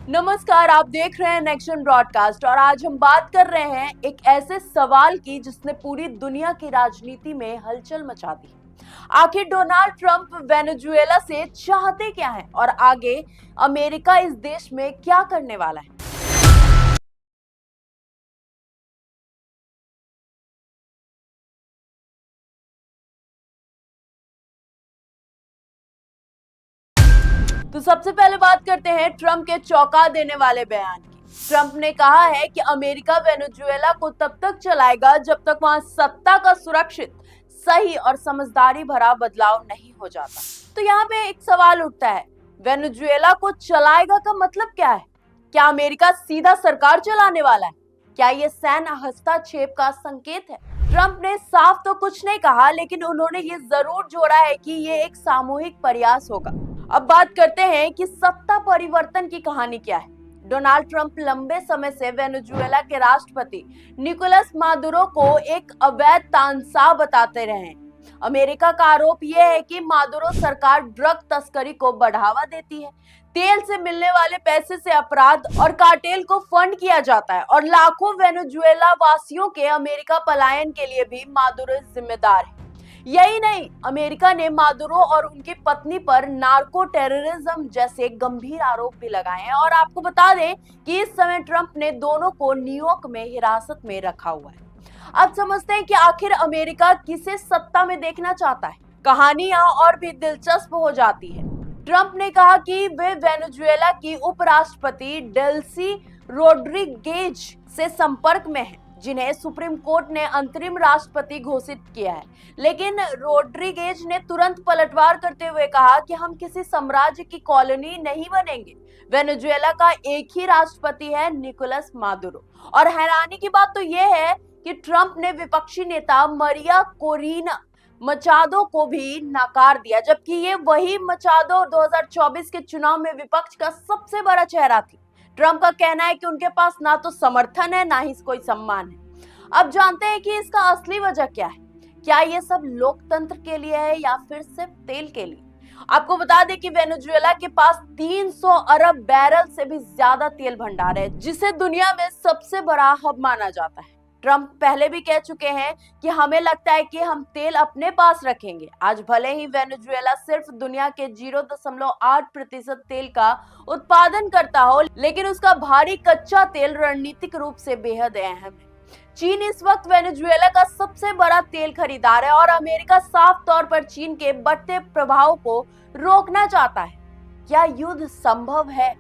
नमस्कार, आप देख रहे हैं नेक्शन ब्रॉडकास्ट और आज हम बात कर रहे हैं एक ऐसे सवाल की जिसने पूरी दुनिया की राजनीति में हलचल मचा दी। आखिर डोनाल्ड ट्रंप वेनेजुएला से चाहते क्या हैं और आगे अमेरिका इस देश में क्या करने वाला है। तो सबसे पहले बात करते हैं ट्रंप के चौंका देने वाले बयान की। ट्रंप ने कहा है कि अमेरिका वेनेजुएला को तब तक चलाएगा जब तक वहां सत्ता का सुरक्षित, सही और समझदारी भरा बदलाव नहीं हो जाता। तो यहाँ पे एक सवाल उठता है, वेनेजुएला को चलाएगा का मतलब क्या है? क्या अमेरिका सीधा सरकार चलाने वाला है? क्या ये सैन्य हस्तक्षेप का संकेत है? ट्रंप ने साफ तो कुछ नहीं कहा, लेकिन उन्होंने ये जरूर जोड़ा है कि ये एक सामूहिक प्रयास होगा। अब बात करते हैं कि सत्ता परिवर्तन की कहानी क्या है। डोनाल्ड ट्रंप लंबे समय से वेनेजुएला के राष्ट्रपति निकोलस मादुरो को एक अवैध तानाशाह बताते रहे हैं। अमेरिका का आरोप यह है कि मादुरो सरकार ड्रग तस्करी को बढ़ावा देती है, तेल से मिलने वाले पैसे से अपराध और कार्टेल को फंड किया जाता है और लाखों वेनेजुएला वासियों के अमेरिका पलायन के लिए भी मादुरो जिम्मेदार है। यही नहीं, अमेरिका ने मादुरो और उनकी पत्नी पर नार्को टेररिज्म जैसे गंभीर आरोप भी लगाए हैं और आपको बता दें कि इस समय ट्रंप ने दोनों को न्यूयॉर्क में हिरासत में रखा हुआ है। अब समझते हैं कि आखिर अमेरिका किसे सत्ता में देखना चाहता है। कहानी यहाँ और भी दिलचस्प हो जाती है। ट्रंप ने कहा कि वे वेनेजुएला की उपराष्ट्रपति डेल्सी रोड्रिगेज से संपर्क में हैं, जिन्हें सुप्रीम कोर्ट ने अंतरिम राष्ट्रपति घोषित किया है। लेकिन रोड्रिगेज ने तुरंत पलटवार करते हुए कहा कि हम किसी साम्राज्य की कॉलोनी नहीं बनेंगे। वेनेजुएला का एक ही राष्ट्रपति है, निकोलस मादुरो। और हैरानी की बात तो यह है कि ट्रंप ने विपक्षी नेता मरिया कोरिना मचादो को भी नकार दिया, जबकि ये वही मचादो 2024 के चुनाव में विपक्ष का सबसे बड़ा चेहरा थी। ट्रंप का कहना है कि उनके पास ना तो समर्थन है, ना ही कोई सम्मान है। अब जानते हैं कि इसका असली वजह क्या है। क्या ये सब लोकतंत्र के लिए है या फिर सिर्फ तेल के लिए? आपको बता दें कि वेनेजुएला के पास 300 अरब बैरल से भी ज्यादा तेल भंडार है, जिसे दुनिया में सबसे बड़ा हब माना जाता है। ट्रंप पहले भी कह चुके हैं कि हमें लगता है कि हम तेल अपने पास रखेंगे। आज भले ही वेनेजुएला सिर्फ दुनिया के 0.8% तेल का उत्पादन करता हो, लेकिन उसका भारी कच्चा तेल रणनीतिक रूप से बेहद अहम है। चीन इस वक्त वेनेजुएला का सबसे बड़ा तेल खरीदार है और अमेरिका साफ तौर पर चीन के बढ़ते प्रभाव को रोकना चाहता है। क्या युद्ध संभव है?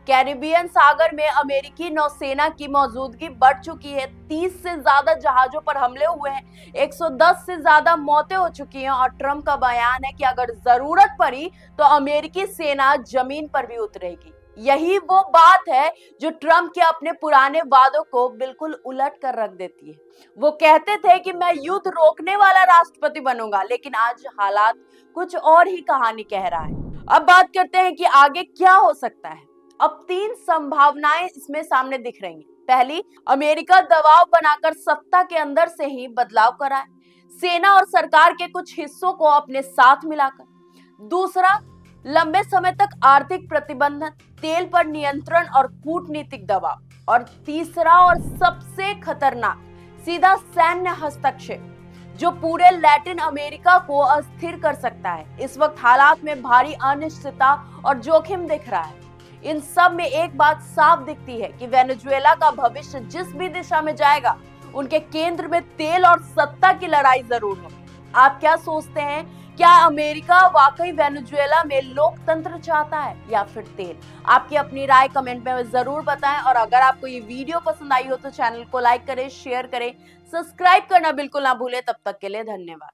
कैरिबियन सागर में अमेरिकी नौसेना की मौजूदगी बढ़ चुकी है। 30 से ज्यादा जहाजों पर हमले हुए हैं, 110 से ज्यादा मौतें हो चुकी हैं और ट्रंप का बयान है कि अगर जरूरत पड़ी तो अमेरिकी सेना जमीन पर भी उतरेगी। यही वो बात है जो ट्रंप के अपने पुराने वादों को बिल्कुल उलट कर रख देती है। वो कहते थे कि मैं युद्ध रोकने वाला राष्ट्रपति बनूंगा, लेकिन आज हालात कुछ और ही कहानी कह रहा है। अब बात करते हैं कि आगे क्या हो सकता है। अब 3 संभावनाएं इसमें सामने दिख रही हैं। पहली, अमेरिका दबाव बनाकर सत्ता के अंदर से ही बदलाव कराए, सेना और सरकार के कुछ हिस्सों को अपने साथ मिलाकर। दूसरा, लंबे समय तक आर्थिक प्रतिबंधन, तेल पर नियंत्रण और कूटनीतिक दबाव। और तीसरा और सबसे खतरनाक, सीधा सैन्य हस्तक्षेप, जो पूरे लैटिन अमेरिका को अस्थिर कर सकता है। इस वक्त हालात में भारी अनिश्चितता और जोखिम दिख रहा है। इन सब में एक बात साफ दिखती है कि वेनेजुएला का भविष्य जिस भी दिशा में जाएगा, उनके केंद्र में तेल और सत्ता की लड़ाई जरूर होगी। आप क्या सोचते हैं? क्या अमेरिका वाकई वेनेजुएला में लोकतंत्र चाहता है या फिर तेल? आपकी अपनी राय कमेंट में जरूर बताएं और अगर आपको ये वीडियो पसंद आई हो तो चैनल को लाइक करें, शेयर करें, सब्सक्राइब करना बिल्कुल ना भूलें। तब तक के लिए धन्यवाद।